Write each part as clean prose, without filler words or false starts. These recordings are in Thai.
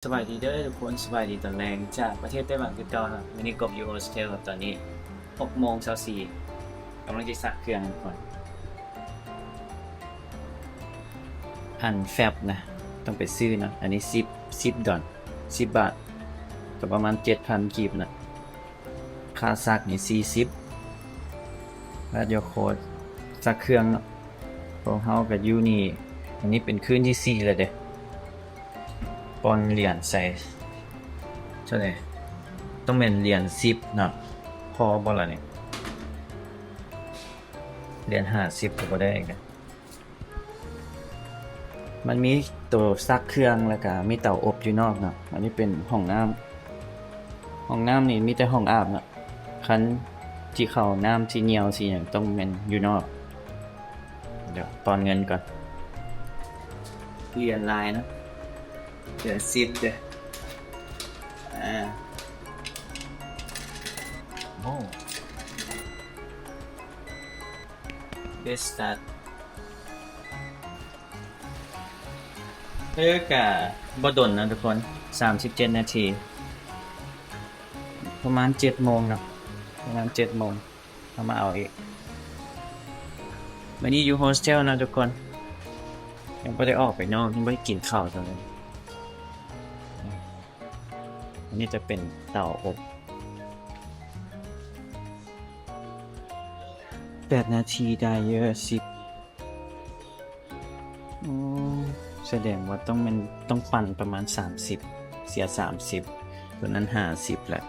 สบายดีเด้อทุกคนสบายดีตอนแรงจากประเทศไต้หวันคือเก่าครับวันนี้กบอยู่โฮสเทลครับตอนนี้6:24กำลังจะสักเครื่องทุกคนอันแฟบนะต้องไปซื้อนะอันนี้10ดอล10 บาทก็ประมาณ 7,000 กีบนะค่าซักนี่40แล้วเดี๋ยวโค้ดสักเครื่องเนาะพวกเฮากับยูนี่อันนี้เป็นคืนที่4แล้วเด้ปอนเหรียญใส่เท่าไหร่ต้องเป็นเหรียญ10เนาะพอบ่ล่ะเนี่ยเหรียญ50ก็บ่ได้อีกนะมันมีตัวซักเครื่องแล้วก็มีเตาอบอยู่นอกเนาะอันนี้เป็นห้องน้ำนี่มีแต่ห้องอาบเนาะคันที่เข้าน้ำที่เหนียวสิหยังต้องเป็นอยู่นอกเดี๋ยวตอนเงินก่อนเหรียญลายนะเหรียญ10เด้อโอ้เบสตาร์กะบ่ดนนะทุกคน37 นาทีประมาณ7 โมงเนาะประมาณ7 โมงเอามาเอาอีกวันนี้อยู่โฮสเทลนะทุกคนยังไม่ได้ออกไปนอกยังไม่ได้กินข้าวเลยอันนี้จะเป็นเตาอบ8 นาทีได้เยอะ10แสดงว่าต้องปั่นประมาณ30เสีย30ตัวนั้น50แหละ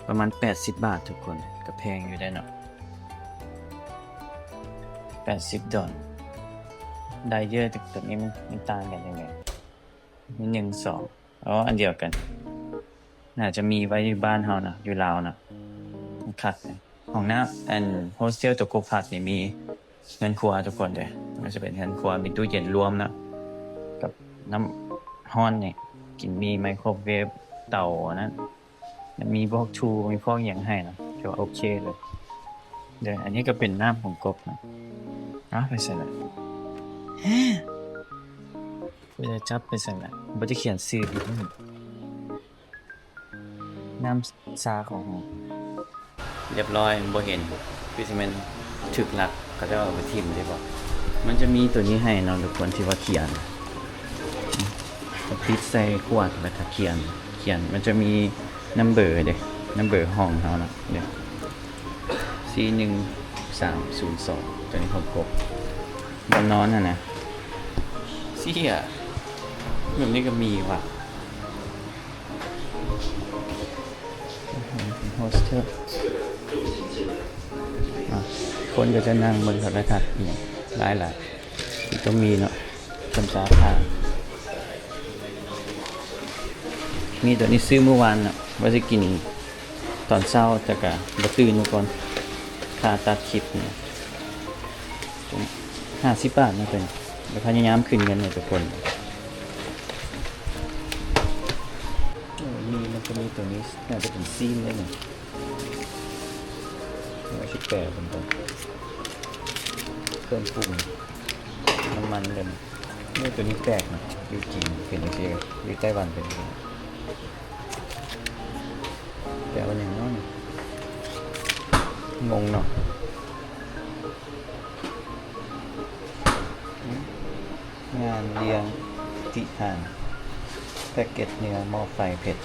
ประมาณ80 บาททุกคนก็แพงอยู่ได้เนาะ80 ดอลได้เยอะแต่นี้มันต่างกันยังไงมี1 2อันเดียวกันน่าจะมีไว้ที่บ้านเฮานะอยู่ลาวนะคัดของหน้าอันโฮสเทลตัวโกพัดนี่มีเงินครัวทุกคนเลยมันจะเป็นเงินครัวมีตู้เย็นรวมนะกับน้ำฮ้อนนี่กินมีไมโครเวฟเตานั้นมีพวกทูมีพวกอย่างให้นะถือว่าโอเคเลยเดี๋ยวอันนี้ก็เป็นน้ำของกบนะไปใส่ละกูจะจับไปใส่ละบ่ได้เขียนชื่ออีกน้ำซาของเรียบร้อยบ่เห็นคือสิแม่นถึกหลักก็จะเอาไปทิ่มได้บ่มันจะมีตัวนี้ให้เนาะทุกคนที่ว่าเขียนติดใส่ขวดแล้วก็เขียนมันจะมีนัมเบอร์เด้นัมเบอร์ห้องเฮานะเด้41302ตัวนี้ของกบบนนอนนะเสี่ยแบบนี้ก็มีว่ะโฮสเทลคนก็จะนั่งบนโทรทัศน์อีกหลายก็มีเนาะจำสาขามีตัวนี้ซื้อเมื่อวานเนาะว่าจะกินตอนเช้าแต่ก็บ่ตื่นมาก่อนค่าตัดคลิปเนี่ย50 บาทนะเป็นแล้วพยายามขึ้นเงินให้ทุกคนมันจะมีตัวนี้น่าจะเป็นซีนได้ไหมไม่ใช่แปรเป็นตัวเครื่องปรุงน้ำมันเลยนี่ตัวนี้แปลกนะอยู่จีนเป็นอย่างนี้อยู่ไต้หวันเป็นอย่างนี้แต่ว่าอย่างน้อยงงเนาะงานเลี้ยงติทานแพ็กเกจเนื้อหม้อไฟเผ็ด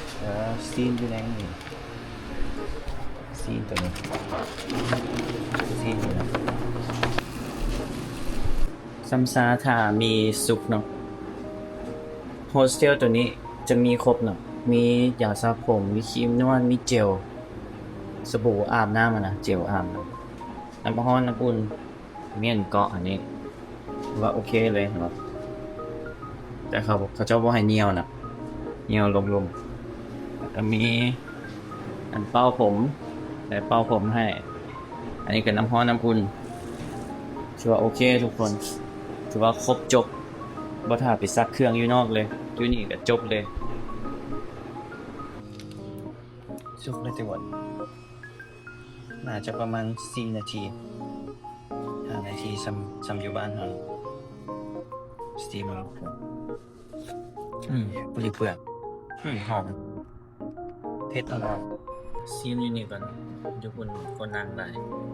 ซีนอยู่ไหนนี่ซีนตัวนี้ซีนอยู่นะซัมซาถามีซุปเนาะโฮสเทลตัวนี้จะมีครบเนาะมียาสระผมมีครีมนวดมีเจลสบู่อาบน้ำนะเจลอาบน้ำร้อนน้ำอุ่นเมี่ยนเกาะอันนี้ว่าโอเคเลยครับแต่เขาเจ้าว่าให้เหนียวนะเหนียวลมๆแล้วมีอันเป้าผมแต่เป้าผมให้อันนี้ก็น้ำร้อนน้ำอุ่นถือว่าโอเคทุกคนถือว่าครบจบบ่ถ้าไปซักเครื่องอยู่นอกเลยอยู่นี่ก็จบเลยจบเลยแต่วันน่าจะประมาณ4 นาที5 นาทีซ้ำอยู่บ้านเฮาสตีมเปลือก หอมเผ็ดอร่อยซีนอยู่นี่ก่อนทุกคนคนนั่งได้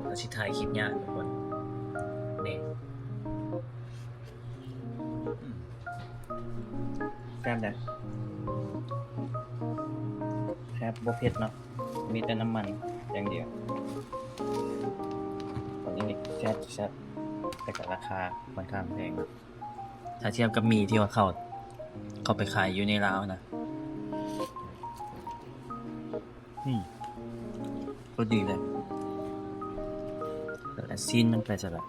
แล้วสิถ่ายคลิปยากทุกคนนี่แซ่บได้แซ่บบ่เผ็ดเนาะมีแต่น้ำมันอย่างเดียวอันนี้แซ่บแต่ก็ราคาค่อนข้างแพงนะถ้าเทียบกับหมี่ที่ว่าเขาไปขายอยู่ในลาวนะก็ดีเลยแต่ซีนมันไปจะแบบ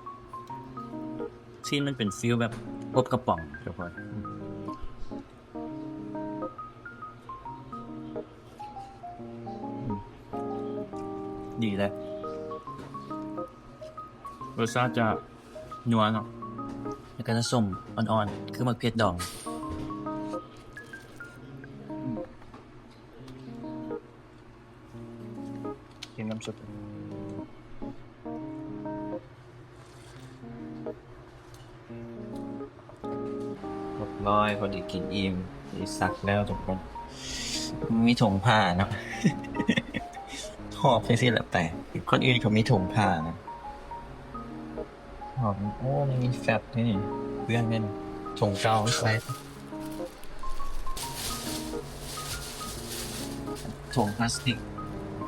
ซีนมันเป็นฟิลแบบพบกระป๋องทุกคนดีเลยรสชาติจะนัวเนาะแล้วก็จะส้มอ่อนๆคือมะเขือดองกินน้ำซุปเรียบร้อยพอดีกินอิ่มสักแล้วทุกคนมีถุงผ้าเนาะ หอบใช่สิแหละแต่คนอื่นเขามีถุงผ้านะหอบโอ้มันมีแฟบนี่เพื่อนเป็นถุงเก่าใส่ถุงพลาสติก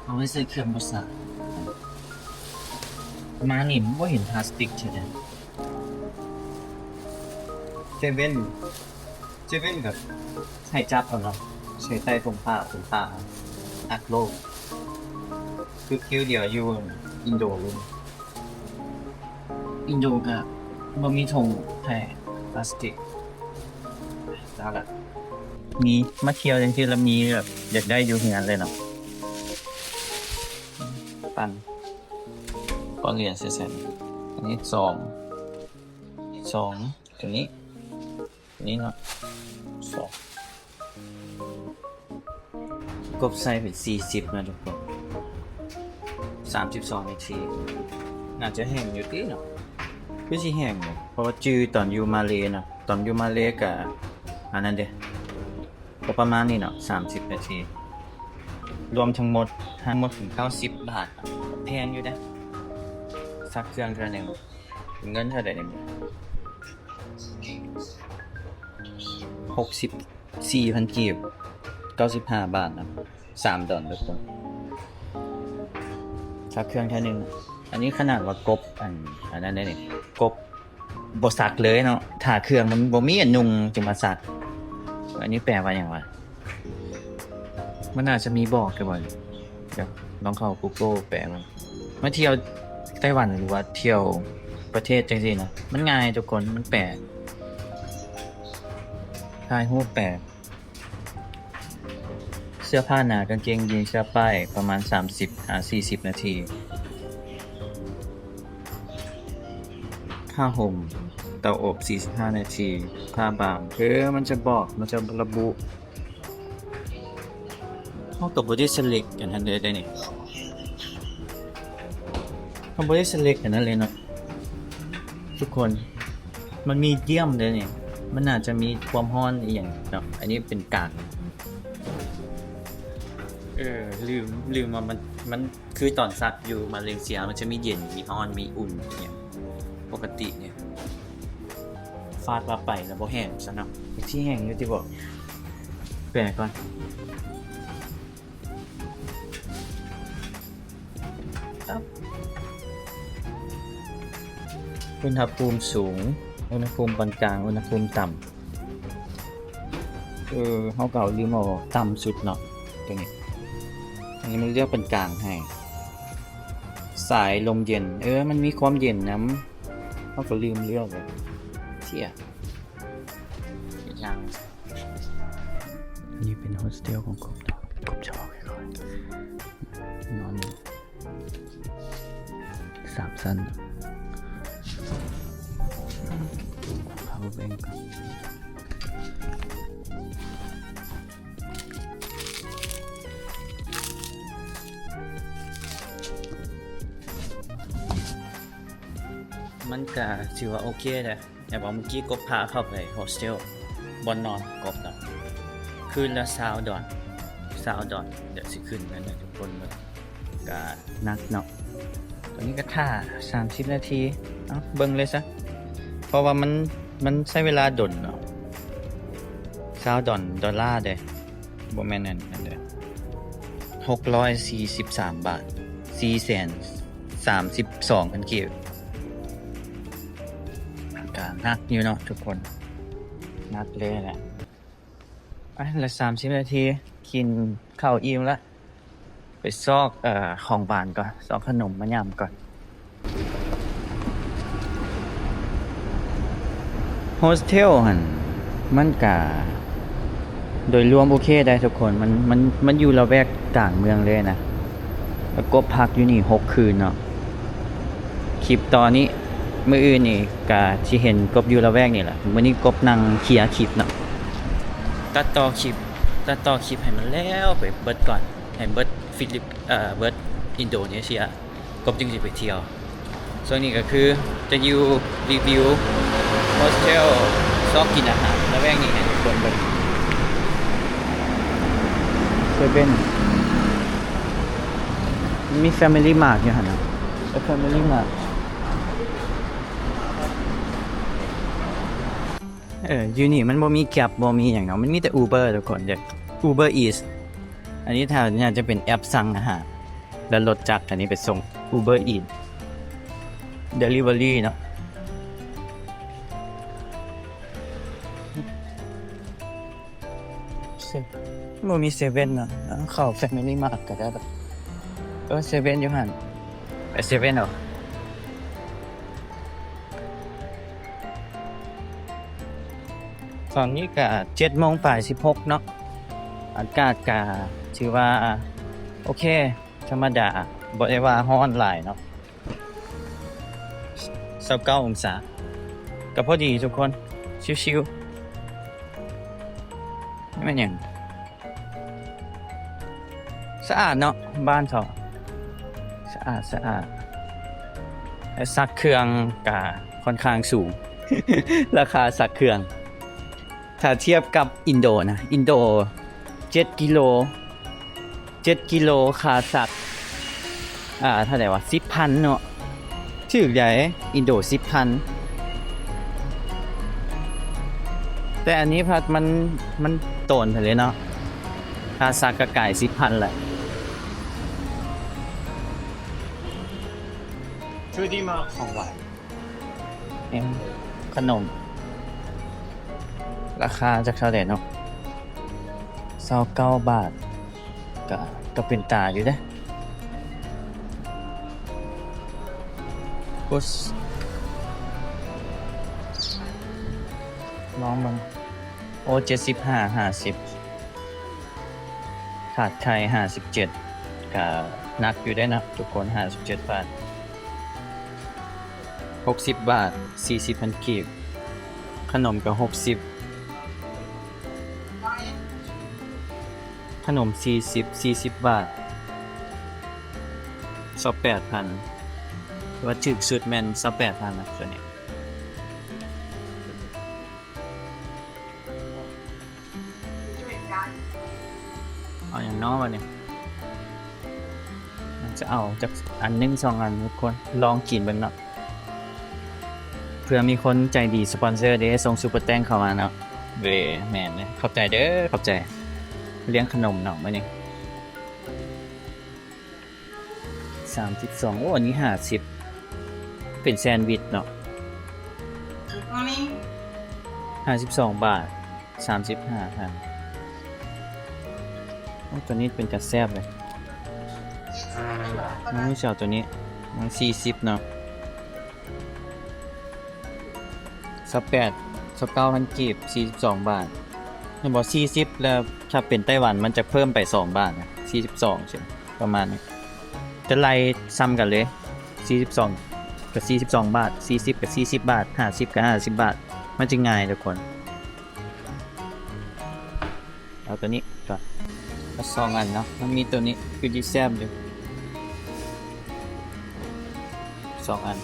เอาไว้ใส่เครื่องภาษามาหนิมว่าเห็นพลาสติกใช่ไหมเซเว่นกับใช้จับเอาเนาะใช้ใต้ถุงผ้าอัดโลกคือคิวเดียวอยู่อินโดเลยอินโดกับมันมีถุงแผ่พลาสติกแล้วล่ะมีมาเที่ยวจริงๆแล้วมีแบบอยากได้อยู่ที่นั้นเลยเนาะปั่นก้อนเหรียญเซนอันนี้สองตัวนี้เนาะสองกบใส่เป็น40นะทุกคน32 นาทีน่าจะแห้งอยู่ตีเนาะคือสิแห้งเลยเพราะว่าจื้อตอนอยู่มาเลเนาะตอนอยู่มาเลกับอันนั้นเด้ก็ประมาณนี้เนาะ30 นาทีรวมทั้งหมดถึง90 บาทแพงอยู่นะสักเครื่องเท่านึงเงินเท่าไหร่เนี่ย64,000 กีบ95 บาทนะ3 ดอลลาร์ทุกคนสักเครื่องเท่านึงอันนี้ขนาดว่ากบอันนั้นได้นี่กบบสักเลยเนาะถ้าเครื่องมันบ่มีอันนุงจึงมาสักอันนี้แปลว่าอย่างไรมันอาจจะมีบอกกันบ่อยเดี๋ยวลองเข้า Google แปลมันมาเที่ยวไต้หวันหรือว่าเที่ยวประเทศจังซี่นะมันง่ายทุกคนมันแปลถ่ายรูปแปลเสื้อผ้าหนากางเกงยีนส์เสื้อป้ายประมาณ30-40 นาทีผ้าห่มเตาอบ45 นาทีผ้าบางมันจะบอกมันจะระบุเฮาก็บ่ได้ select กันนั้นเลยได้นี่เฮาบ่ได้ select กันนั้นเลยเนาะทุกคนมันมีเดียมเลยนี่มันน่าจะมีความร้อนอีหยังเนาะอันนี้เป็นกลางลืมว่ามันคือตอนซักอยู่มาเลเซียมันจะมีเย็นมีร้อนมีอุ่นเนี่ยปกติเนี่ยฟาดว่าไปแล้วบ่แห้งซะเนาะที่แห้งอยู่ที่บอกแปลก่อนครับอุณหภูมิสูงอุณหภูมิปานกลางอุณหภูมิต่ำเฮาเก่าลืมเอาต่ำสุดเนาะตรงนี้อันนี้มันเรียกเป็นกลางให้สายลมเย็นมันมีความเย็นน้ำเขาก็ลืมเรียกเลยเที่ยยังนี่เป็นโฮสเทลของกบชอบค่อยๆนอน3 สั้นเขาเบ่งกันมันก็ถือว่าโอเคเลยแต่ว่าเมื่อกี้กบพาเข้าไปโฮสเทลบนนอนกบเนาะเค คืนละ20 ดอล20 ดอลเดี๋ยวสิขึ้นแล้วนะทุกคนเลยก็นักเนาะตอนนี้ก็ท่า30 นาทีเบิ่งเลยซะเพราะว่ามันใช้เวลาดนเนาะ$20เด้บ่แม่นนั่นเด้643 บาท432,000 กีบก็นักอยู่เนาะทุกคนนักเลยแหละละ30 นาทีกินข้าวอิ่มแล้วไปซอกของบ้านก่อนซอกขนมมายำก่อนโฮสเทลหั่นมันก็โดยรวมโอเคได้ทุกคนมันอยู่ละแวกกลางเมืองเลยนะแล้วก็พักอยู่นี่6 คืนเนาะคลิปตอนนี้มื้ออื่นนี่ก็สิเห็นกบอยู่ละแวกนี่แหละมื้อนี้กบนั่งเคลียร์คลิปเนาะตัดต่อคลิปให้มันแล้วไปเบิดก่อนให้เบิดเบิดอินโดนีเซียกบจึงสิไปเที่ยวส่วนนี้ก็คือจะอยู่รีวิวโฮสเทลซอกกินอาหารละแวกนี้ให้ทุกคนเบิ่งเซเว่นมี Family Mart อยู่หั่นน่ะ Family Mart อยู่นี่มันบ่มี Grab บ่มีหยังเนาะมันมีแต่ Uber ทุกคนเด้อ Uber Eats อันนี้ถ้าเนี่ยจะเป็นแอปสั่งอาหารแล้วรถจักรอันนี้ไปส่ง Uber Eats Delivery เนาะบ่มีเซเว่นเนาะเข้า Family Mart ก็ได้เซเว่นอยู่หั่นไปเซเว่นเหรอตอนนี้ก็7:16 เนาะอากาศก็ถือว่าโอเคธรรมดาบ่ได้ว่าร้อนหลายเนาะ29 องศาก็พอดีทุกคนชิวๆนี่มันหยังสะอาดเนาะบ้านเขาสะอาดและซักเครื่องก็ค่อนข้างสูง ราคาซักเครื่องถ้าเทียบกับอินโดนะอินโด7 กิโลค่าซักเท่าไหร่วะ 10,000 เนาะชื่อใหญ่อินโด 10,000 แต่อันนี้พัดมันโตนไปเลยเนาะค่าซักก็ไก่ 10,000 แหละช่วยดีมากของหวานขนมราคาจากเท่าไหร่เนาะ29 บาทก็เป็นตาอยู่เด้กุสลองมันโอ้75 50ขาดไข่57ก็นักอยู่ได้นะทุกคน57 บาท60 บาท 40,000 กีบขนมก็60ขนม40 บาท28,000ว่าถึกสุดแม่น28,000นะตัวนี้เอาอย่างน้อมาเนี่ยมันจะเอาจากอันนึง2 อันทุกคนลองกินเบิ่งเนาะเพื่อมีคนใจดีสปอนเซอร์เด้ส่งซุปเปอร์แตงเข้ามาเนาะแม่นเนี่ยขอบใจเด้อขอบใจเลี้ยงขนมเนาะมื้อนี้32โอ้อันนี้50เป็นแซนด์วิชเนาะ52 บาท 35,000โอ้ตัวนี้เป็นกระแซบเลยน้องเจ้าตัวนี้มัน40เนาะ29,000 กีบ42 บาทเนี่ยบอก40แล้วถ้าเป็นไต้หวันมันจะเพิ่มไป2 บาทนะ42ใช่ไหมประมาณนี้จะไล่ซ้ำกันเลย42กับ42 บาท40กับ40 บาท50กับ50 บาทมันจะง่ายทุกคนเอาตัวนี้ก่อนก็2 อันเนาะมันมีตัวนี้คือดีแซมอยู่2 อัน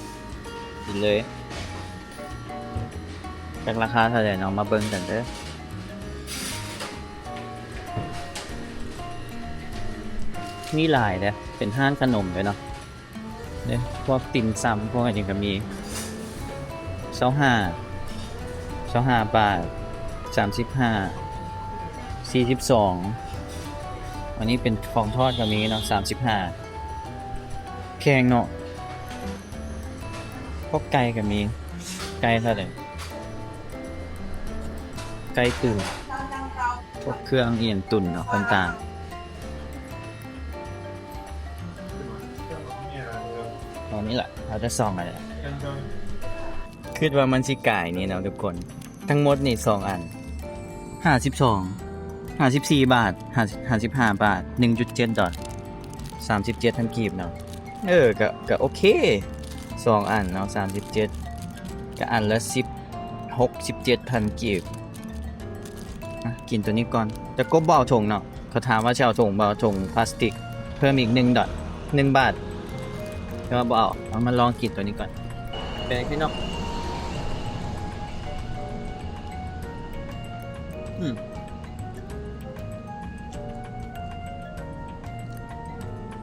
กินเลยจากราคาเท่าไหร่เนาะมาเบิ่งกันเด้อ มีหลายเลยเป็นห้านขนมเลยเนาะเนี่ยพวกติ่มซำพวกอะไรก็มี25บาท35 42อันนี้เป็นของทอดก็มีเนาะ35แพงเนาะพวกไก่ก็มีไก่เท่าไหร่ไก่ตุ๋นพวกเครื่องเอียนตุ๋นเนาะต่างๆตอนนี้แหละเราจะส่องอะไรคิดว่ามันสิก่ายนี่เนาะทุกคนทั้งหมดนี่2อัน54 บาท55 บาท 1.7 ดอล37,000 กีบเนาะก็โอเค2อันเนาะ37ก็อันละ17,000 กีบกินตัวนี้ก่อนจะกบเบาถงเนาะเขาถามว่าจะเอาถงเบาถงพลาสติกเพิ่มอีก1 ดอล1 บาทแต่ว่าเบเอามาลองกินตัวนี้ก่อนเป็นไงพี่น้อง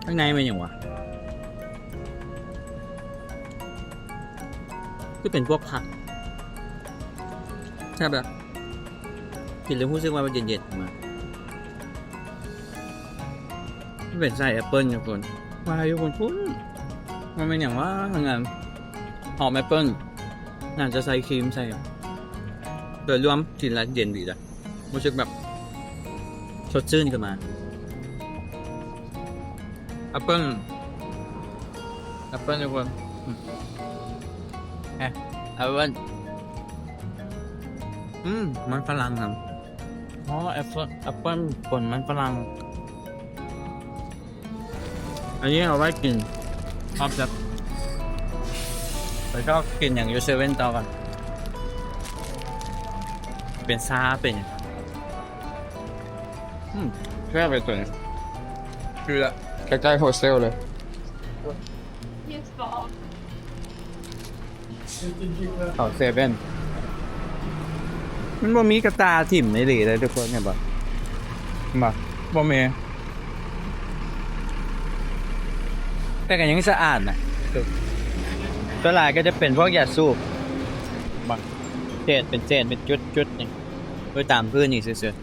ข้างในเป็นอย่างวะก็เป็นพวกผักใช่ปะกินแล้วรู้สึกว่ามันเย็นๆมาไม่เป็นใส่แอปเปิ้ลทุกคนว่าทุกคนพูดมันเป็นอย่างว่าทางงานหอมแอปเปิ้ลน่าจะใส่ครีมใส่โดยรวมกินแล้วเย็นดีจ้ะรู้สึกแบบสดชื่นขึ้นมาแอปเปิ้ลทุกคนแอปเปิ้ลมันฝรั่งครับอ๋อแอปเปิ้ลผลมันฝรั่งอันนี้เอาไว้กินชอบจัดไปชอบกินอย่างยูเซเว่นต่อกันเป็นซาเป็นแค่ไปตัวนี้คือใกล้ๆโฮสเทลเลยเขาเซเว่นมันบ่มีกระตาถิ่มในหลีเลยทุกคนเนี่ยบ่มีแต่ก็ยังสะอาดนะตัวลายก็จะเป็นพวกยาสูบเศษเป็นจุดนี่โดยตามพื้นนี่ซื่อ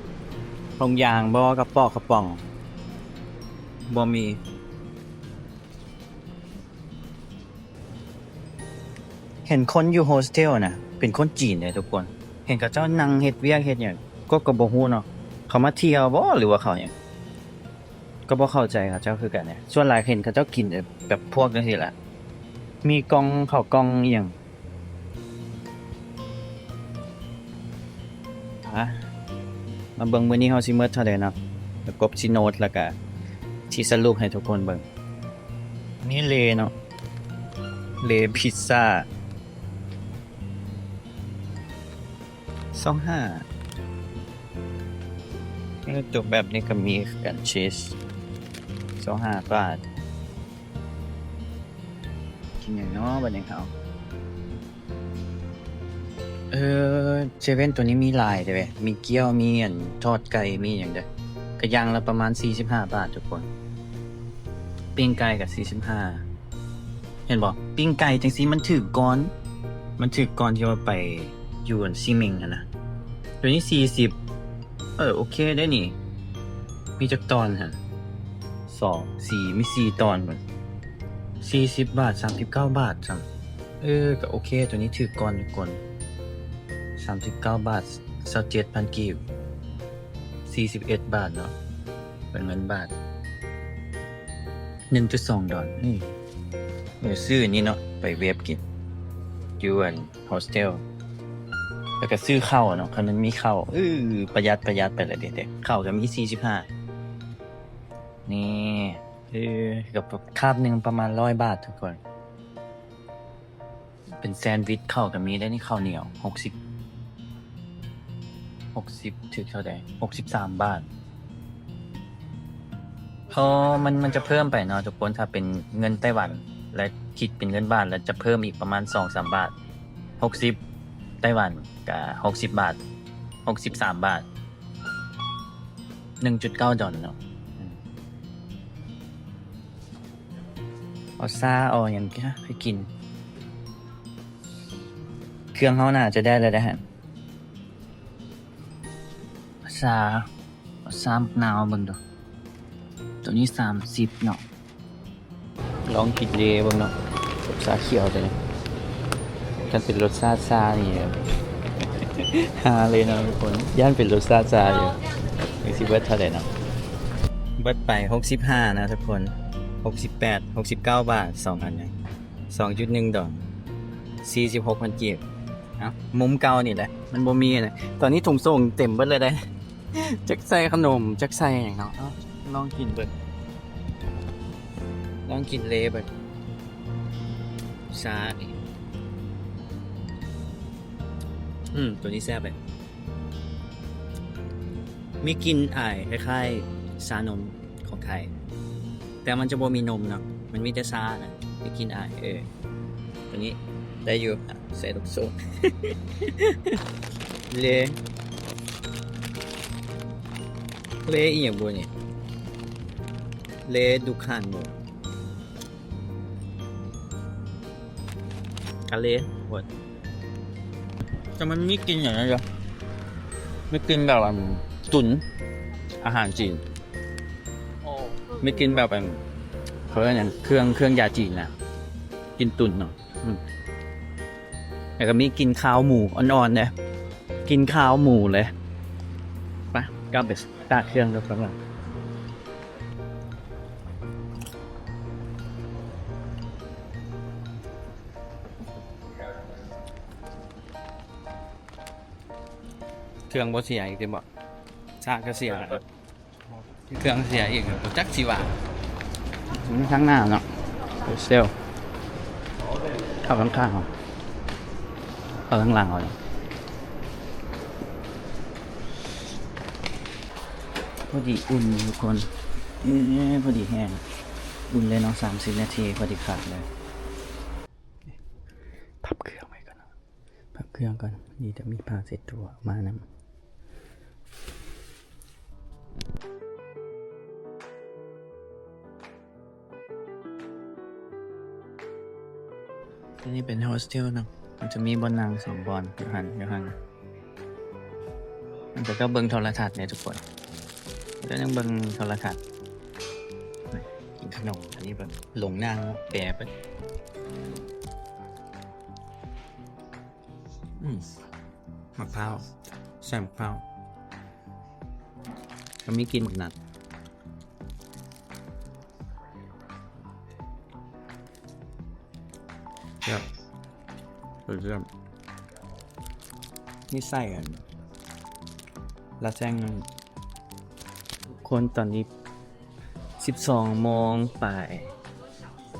ๆทงยางบ่กระป๋องบ่มีเห็นคนอยู่โฮสเทลนะเป็นคนจีนเลยทุกคนเห็นกับเจ้านั่งเฮ็ดเวียกเฮ็ดหยังก็บ่ฮู้เนาะเขามาเที่ยวบ่หรือว่าเขาหยังก็บ่เข้าใจเขาเจ้าคือกันเนี่ยส่วนหลายเห็นเขาเจ้ากินแบบพวกจังซี่แหละมีกล่องข้าวกล่องอีหยังมาเบิ่งมื้อนี้เฮาสิหมดเท่าใดเนาะแล้วกบสิโน้ตแล้วก็สิสรุปให้ทุกคนเบิ่งนี่เลเนาะเลพิซซ่า25จบแบบนี้ก็มีกันชีส25 บาทกินอย่างน้อบัดนี้เขาเซเว่นตัวนี้มีลายด้วยมีเกี๊ยวมีอันทอดไก่มีอย่างเด้อกระย่างละประมาณ45 บาททุกคนปิ้งไก่กับ45เห็นบ่ปิ้งไก่จังซี่มันถือก่อนที่ว่าไปอยู่อันซีเมงนะตัวนี้40โอเคได้นี่มีจักตอนฮะ2 4มี4ตอนก่อน40 บาท39 บาทจังก็โอเคตัวนี้ถือก่อนทุกคน39 บาท27,000 กีบ41 บาทเนาะเป็นเงินบาท 1.2 ดอลนี่ซื้อนี่เนาะไปเวฟกินอยู่อันโฮสเทลแล้วก็ซื้อข้าวเนาะคันนั้นมีข้าวประหยัดไปเลยเด็กๆข้าวก็มี45นี่กับคาบหนึ่งประมาณ100 บาททุกคนเป็นแซนด์วิชข้าวก็มีได้นี่ข้าวเหนียว60ถึงเท่าใด63 บาทพอมันจะเพิ่มไปเนาะทุกคนถ้าเป็นเงินไต้หวันและคิดเป็นเงินบาทแล้วจะเพิ่มอีกประมาณ 2-3 บาท60ไต้หวันกับ60 บาท63 บาท 1.9 ดอลเนาะ เอาซาเอาอย่างนี้ให้กิน เครื่องเขาน่าจะได้เลยนะฮะซา3มะนาวเบิ่งดูตัวนี้30เนาะลองกินเดเบิ่งเนาะรสชาเขียวตัวนี้กันเป็นรสชาซานี่ฮาเลยเนาะทุกคนย่านเป็นรสชาซาอยู่นี่สิเบิดเท่าไหร่เนาะเบิดไป65นะทุกคน68 69 บาท2อันเนี่ย2.1 ดอก46,000 กีบเอ้ามุมเก่านี่แหละมันบ่มีนะตอนนี้ถุงส่งเต็มเบิดเลยได้จักใส่ขนมจักใส่หยังเนาะเอ้าลองกินเบิดลองกินเลเบิดชานี่ตัวนี้แซ่บเลยมีกลิ่นอายคล้ายๆชานมของไทยแต่มันจะบ่มีนมเนาะมันมีแต่ชานะมีกลิ่นอายตัวนี้ได้อยู่ใส่ลูกโซ่ เลอีหยังบ่นี่เลดุคานบ่กะเลหมดแต่มันมีกลิ่นอย่างนั้นจ้ะไม่กลิ่นแบบตุ๋นอาหารจีนไม่กลิ่นแบบเขาเรียกอย่างเครื่องยาจีนนะกินตุ๋นเนาะแล้วก็มีกินข้าวหมูอ่อนๆเนี่ยกินข้าวหมูเลยไปกลับไปสตาร์ทเครื่องแล้วครับเครื่องบ่เสียอีกเต็มบ่ชาก็เสียเครื่องเสียอีกจักสิว่าทั้งหน้าเนาะเซลเข้าข้างๆเอาเข้าข้างหลังเอาพอดีอุ่นทุกคนพอดีแห้งอุ่นเลยเนาะ30 นาทีพอดีขาดเลยพับเครื่องไว้ก่อนนะพับเครื่องก่อนนี่จะมีผ้าเสร็จตัวมานะที่นี่เป็นโฮสเทลเนาะมันจะมีบอลนาง2 บอลอยู่หันมันจะก็เบิ่งโทรทัศน์เนี่ยทุกคนแล้วยังเบิ่งโทรทัศน์กินขนมอันนี้แบบหลงนางแปรไปมะพร้าวใส่มะพร้าวก็มีกินหมกนัดครับเริ่มนี่ใส่กันละแจ้งคนตอนนี้12 โมงไป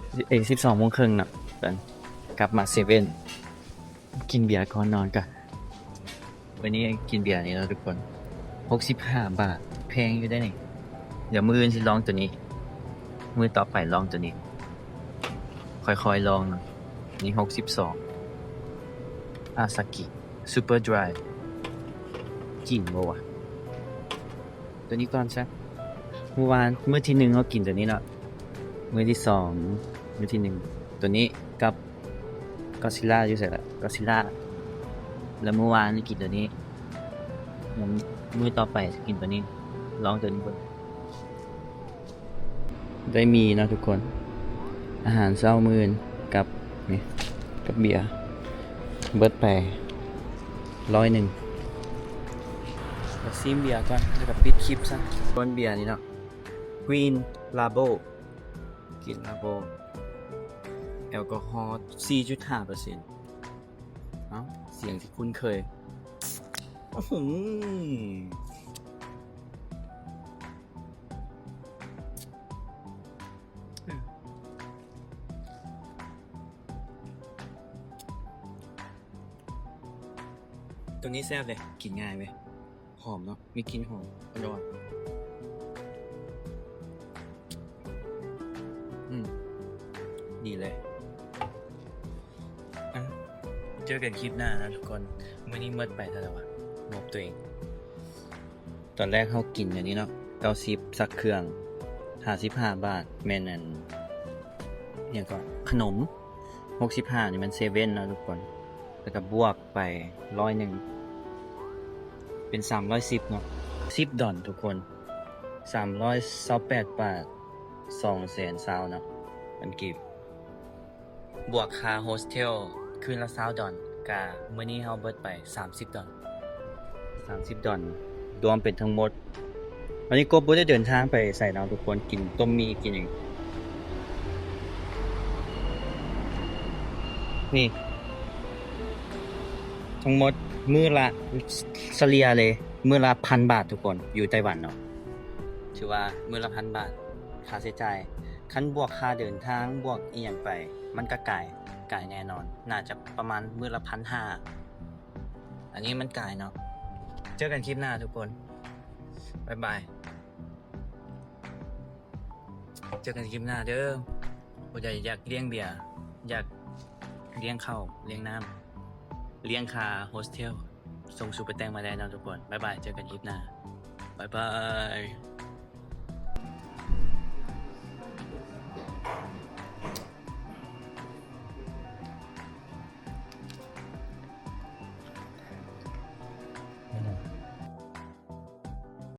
12 โมงครึ่งนะกันกลับมาเซเว่นกินเบียร์ก่อนนอนกันวันนี้กินเบียร์นี่แล้วทุกคน65 บาทแพงอยู่ได้นี่เดี๋ยวมื้ออื่นสิลองตัวนี้มื้อต่อไปลองตัวนี้ค่อยๆลองนะนี่62อาซากิซูเปอร์ดรายกินบ่วะตัวนี้ก่อนใช่เมื่อวานมื้อที่1เขากินตัวนี้เนาะมื้อที่2มื้อที่1ตัวนี้กับก็ซิล่าอยู่ใส่ละก็ซิล่าแล้วเมื่อวานกินตัวนี้มื้อต่อไปจะกินตัวนี้ลองตัวนี้ก่อนได้มีนะทุกคนอาหารเช้ามื้อกับนี่กับเบียร์เบิดไป100ซิมเบียร์ก่อนแล้วก็ปิดคลิปซะก้นเบียร์นี่เนาะ Green Label กิน Label แอลกอฮอล์ 4.5% เอ้าเสียงที่คุ้นเคยโอ้โหตัวนี้แซ่บเลยกินง่ายไหมหอมเนาะมีกลิ่นหอมอร่อยดีเลยเจอกันคลิปหน้านะทุกคนมื้อนี้มืดไปแล้ววะงบตัวเองตอนแรกเขากินอย่างนี้เนาะ90สักเครื่อง55 บาทแม่นอัน อย่างก็ขนม65นี่มันเซเว่นนะทุกคนแล้วก็บวกไป100เป็น310เนาะ10 ดอลทุกคน328 บาท220,000เนาะมันกีบบวกค่าโฮสเทลคืนละ20 ดอลกะมื้อนี้เฮาเบิดไป30 ดอล30 ดอลรวมเป็นทั้งหมดวันนี้กบบ่ได้เดินทางไปใส่เนาะทุกคนกินต้มมีกินหยังนี่ทั้งหมดมื้อละเฉลี่ยเลยมื้อละ 1,000 บาททุกคนอยู่ไต้หวันเนาะถือว่ามื้อละ 1,000 บาทค่าใช้จ่ายคันบวกค่าเดินทางบวกอีหยังไปมันก็ไกลแน่นอนน่าจะประมาณมื้อละ 1,500 อันนี้มันไกลเนาะเจอกันคลิปหน้าทุกคนบ๊ายบายเจอกันคลิปหน้าเด้อบ่ได้อยากเลี้ยงเบียร์อยากเลี้ยงข้าวเลี้ยงน้ำเลี้ยงค่าโฮสเทลส่งซูเปอร์แตงมาได้นะทุกคนบ๊ายบายเจอกันคลิปหน้าบ๊ายบาย